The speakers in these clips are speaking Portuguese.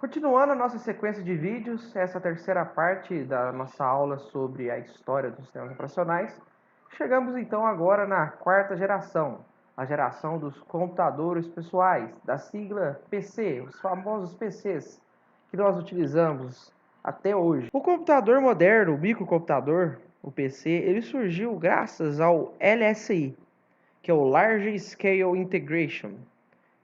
Continuando a nossa sequência de vídeos, essa é a terceira parte da nossa aula sobre a história dos sistemas operacionais. Chegamos então agora na quarta geração, a geração dos computadores pessoais, da sigla PC, os famosos PCs que nós utilizamos até hoje. O computador moderno, o microcomputador, o PC, ele surgiu graças ao LSI, que é o Large Scale Integration,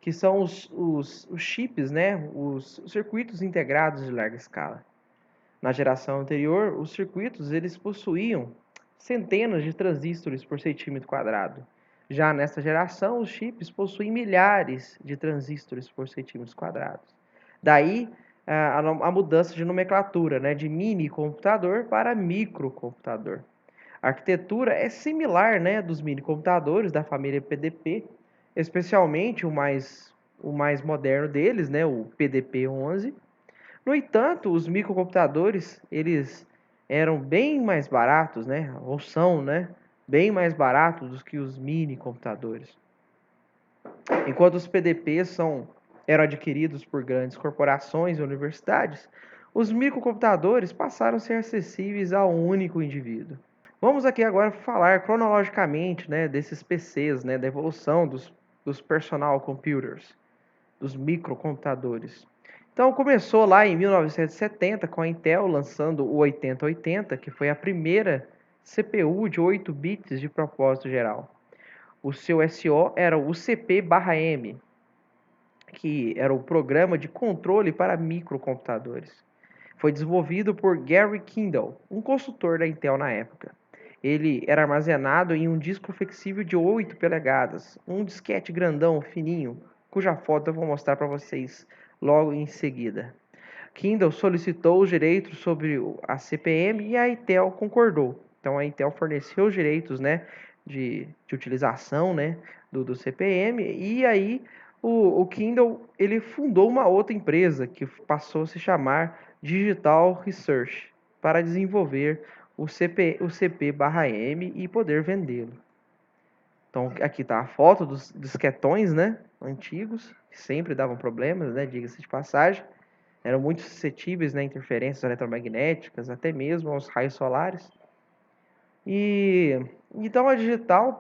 que são os chips, né, os circuitos integrados de larga escala. Na geração anterior, os circuitos eles possuíam centenas de transistores por centímetro quadrado. Já nesta geração, os chips possuem milhares de transistores por centímetros quadrados. Daí a mudança de nomenclatura, né, de mini computador para microcomputador. A arquitetura é similar, né, dos mini computadores da família PDP, especialmente o mais moderno deles, né, o PDP-11. No entanto, os microcomputadores, eles eram bem mais baratos, né, ou são, né, bem mais baratos do que os mini computadores. Enquanto os PDPs eram adquiridos por grandes corporações e universidades, os microcomputadores passaram a ser acessíveis a um único indivíduo. Vamos aqui agora falar cronologicamente, né, desses PCs, né, da evolução dos personal computers, dos microcomputadores. Então começou lá em 1970 com a Intel lançando o 8080, que foi a primeira CPU de 8 bits de propósito geral. O seu SO era o CP/M, que era o programa de controle para microcomputadores. Foi desenvolvido por Gary Kindle, um consultor da Intel na época. Ele era armazenado em um disco flexível de 8 polegadas, um disquete grandão, fininho, cuja foto eu vou mostrar para vocês logo em seguida. Kindle solicitou os direitos sobre a CP/M e a Intel concordou. Então a Intel forneceu os direitos, né, de utilização, né, do CP/M, e aí o Kindle ele fundou uma outra empresa que passou a se chamar Digital Research para desenvolver o CP/M e poder vendê-lo. Então aqui está a foto dos disquetões, né, antigos, que sempre davam problemas, né, diga-se de passagem. Eram muito suscetíveis, né, a interferências eletromagnéticas, até mesmo aos raios solares. E então a Digital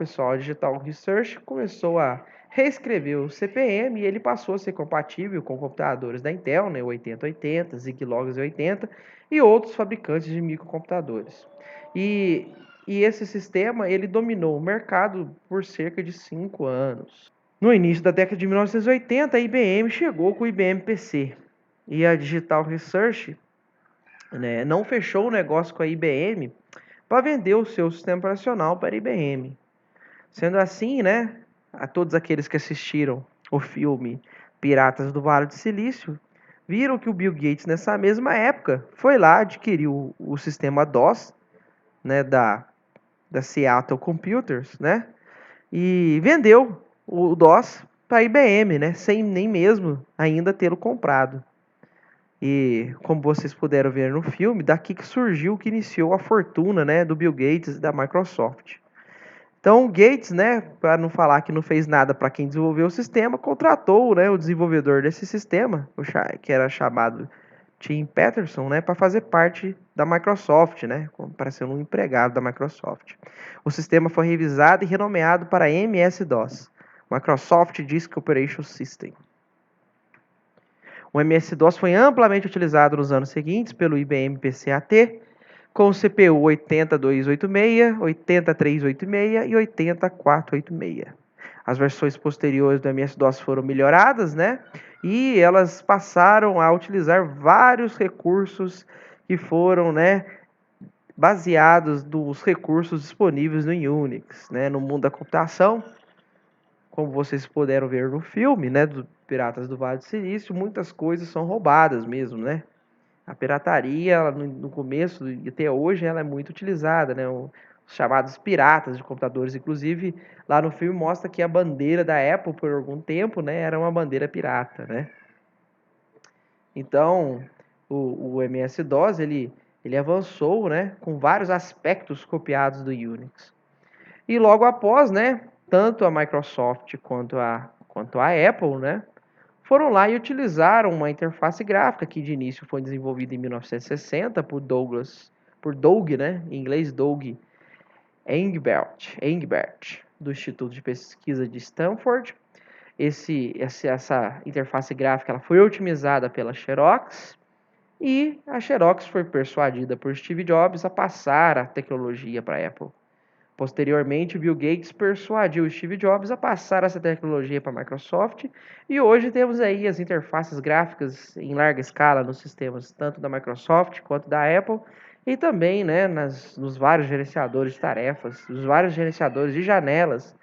Research começou a reescrever o CP/M e ele passou a ser compatível com computadores da Intel, né, o 8080, Zilog Z80 e outros fabricantes de microcomputadores. E, e esse sistema ele dominou o mercado por cerca de 5 anos. No início da década de 1980, a IBM chegou com o IBM PC. E a Digital Research, né, não fechou o negócio com a IBM para vender o seu sistema operacional para a IBM. Sendo assim, né, a todos aqueles que assistiram o filme Piratas do Vale do Silício, viram que o Bill Gates, nessa mesma época, foi lá, adquiriu o sistema DOS, né, da Seattle Computers, né, e vendeu o DOS para a IBM, né, sem nem mesmo ainda tê-lo comprado. E como vocês puderam ver no filme, daqui que surgiu, que iniciou a fortuna, né, do Bill Gates e da Microsoft. Então, o Gates, né, para não falar que não fez nada para quem desenvolveu o sistema, contratou, né, o desenvolvedor desse sistema, que era chamado Tim Peterson, né, para fazer parte da Microsoft, né, para ser um empregado da Microsoft. O sistema foi revisado e renomeado para MS-DOS, Microsoft Disk Operation System. O MS-DOS foi amplamente utilizado nos anos seguintes pelo IBM PC-AT, com o CPU 80286, 80386 e 80486. As versões posteriores do MS-DOS foram melhoradas, né? E elas passaram a utilizar vários recursos que foram, né, baseados nos recursos disponíveis no Unix, né? No mundo da computação, como vocês puderam ver no filme, né, do Piratas do Vale do Silício, muitas coisas são roubadas mesmo, né? A pirataria, no começo e até hoje, ela é muito utilizada, né? Os chamados piratas de computadores, inclusive, lá no filme mostra que a bandeira da Apple, por algum tempo, né, era uma bandeira pirata, né? Então, o MS-DOS, ele avançou, né, com vários aspectos copiados do Unix. E logo após, né, tanto a Microsoft quanto a Apple, né, foram lá e utilizaram uma interface gráfica que de início foi desenvolvida em 1960 por Doug, né, em inglês Doug Engelbart, do Instituto de Pesquisa de Stanford. Essa interface gráfica ela foi otimizada pela Xerox e a Xerox foi persuadida por Steve Jobs a passar a tecnologia para a Apple. Posteriormente, Bill Gates persuadiu Steve Jobs a passar essa tecnologia para a Microsoft e hoje temos aí as interfaces gráficas em larga escala nos sistemas tanto da Microsoft quanto da Apple e também, né, nos vários gerenciadores de tarefas, nos vários gerenciadores de janelas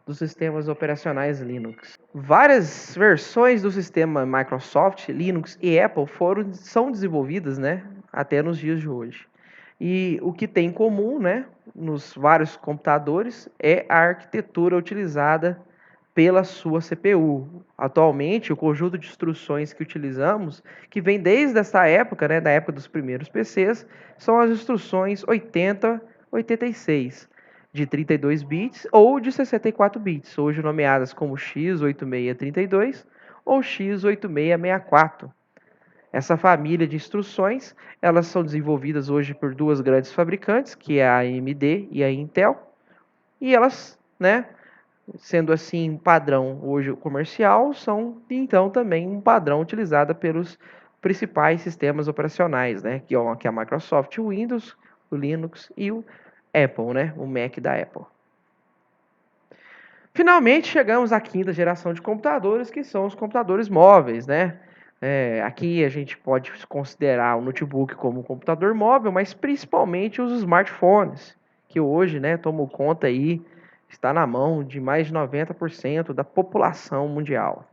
dos sistemas operacionais Linux. Várias versões do sistema Microsoft, Linux e Apple são desenvolvidas, né, até nos dias de hoje. E o que tem em comum, né, nos vários computadores é a arquitetura utilizada pela sua CPU. Atualmente, o conjunto de instruções que utilizamos, que vem desde essa época, né, da época dos primeiros PCs, são as instruções 8086, de 32 bits ou de 64 bits, hoje nomeadas como x8632 ou x8664. Essa família de instruções, elas são desenvolvidas hoje por duas grandes fabricantes, que é a AMD e a Intel, e elas, né, sendo assim um padrão hoje comercial, são então também um padrão utilizado pelos principais sistemas operacionais, né, que é a Microsoft, o Windows, o Linux e o Apple, né, o Mac da Apple. Finalmente chegamos à quinta geração de computadores, que são os computadores móveis, né? Aqui a gente pode considerar o notebook como um computador móvel, mas principalmente os smartphones, que hoje, né, tomam conta aí, está na mão de mais de 90% da população mundial.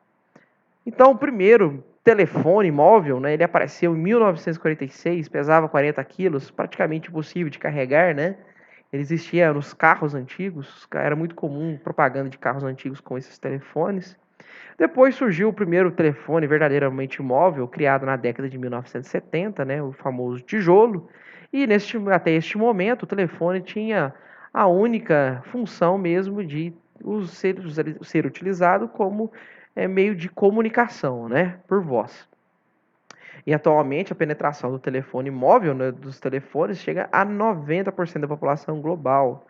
Então, o primeiro telefone móvel, né, ele apareceu em 1946, pesava 40 quilos, praticamente impossível de carregar, né? Ele existia nos carros antigos, era muito comum propaganda de carros antigos com esses telefones. Depois surgiu o primeiro telefone verdadeiramente móvel, criado na década de 1970, né, o famoso tijolo. E até este momento, o telefone tinha a única função mesmo de ser utilizado como meio de comunicação, né, por voz. E atualmente a penetração do telefone móvel, né, dos telefones, chega a 90% da população global.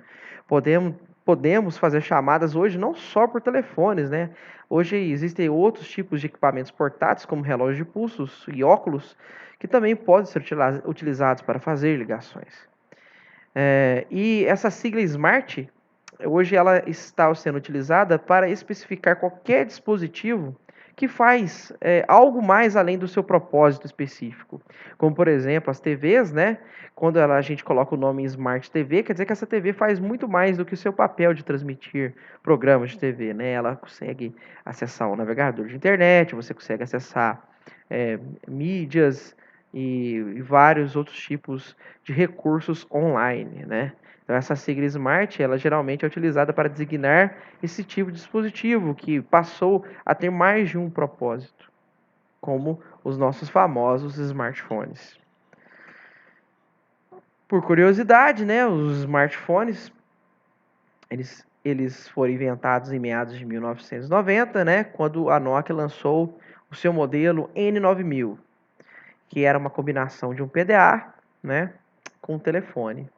Podemos, podemos fazer chamadas hoje não só por telefones, né? Hoje existem outros tipos de equipamentos portáteis, como relógios de pulsos e óculos, que também podem ser utilizados para fazer ligações. E essa sigla Smart, hoje ela está sendo utilizada para especificar qualquer dispositivo que faz algo mais além do seu propósito específico. Como, por exemplo, as TVs, né? Quando a gente coloca o nome Smart TV, quer dizer que essa TV faz muito mais do que o seu papel de transmitir programas de TV, né? Ela consegue acessar o navegador de internet, você consegue acessar mídias e vários outros tipos de recursos online, né? Então, essa sigla Smart, ela geralmente é utilizada para designar esse tipo de dispositivo que passou a ter mais de um propósito, como os nossos famosos smartphones. Por curiosidade, né, os smartphones, eles foram inventados em meados de 1990, né, quando a Nokia lançou o seu modelo N9000, que era uma combinação de um PDA, né, com um telefone.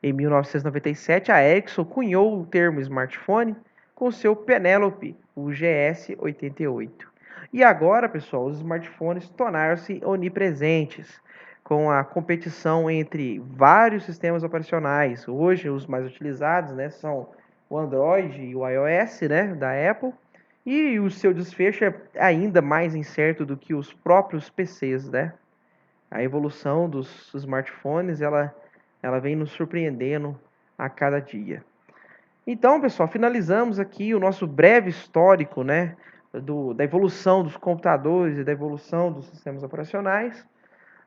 Em 1997, a Ericsson cunhou o termo smartphone com seu Penelope, o GS88. E agora, pessoal, os smartphones tornaram-se onipresentes, com a competição entre vários sistemas operacionais. Hoje, os mais utilizados, né, são o Android e o iOS, né, da Apple, e o seu desfecho é ainda mais incerto do que os próprios PCs, né? A evolução dos smartphones, ela vem nos surpreendendo a cada dia. Então, pessoal, finalizamos aqui o nosso breve histórico, né, da evolução dos computadores e da evolução dos sistemas operacionais.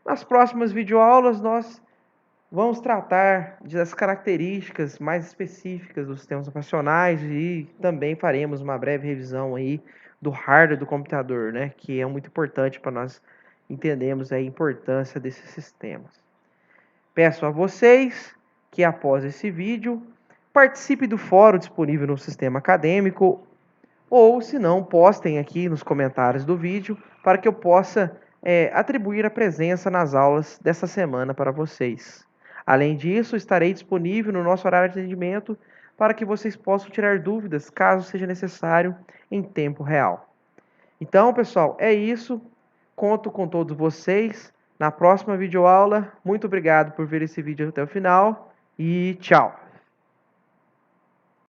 Nas próximas videoaulas, nós vamos tratar das características mais específicas dos sistemas operacionais e também faremos uma breve revisão aí do hardware do computador, né, que é muito importante para nós entendermos a importância desses sistemas. Peço a vocês que após esse vídeo participe do fórum disponível no sistema acadêmico ou se não, postem aqui nos comentários do vídeo para que eu possa atribuir a presença nas aulas dessa semana para vocês. Além disso, estarei disponível no nosso horário de atendimento para que vocês possam tirar dúvidas, caso seja necessário, em tempo real. Então, pessoal, é isso. Conto com todos vocês na próxima videoaula. Muito obrigado por ver esse vídeo até o final e tchau!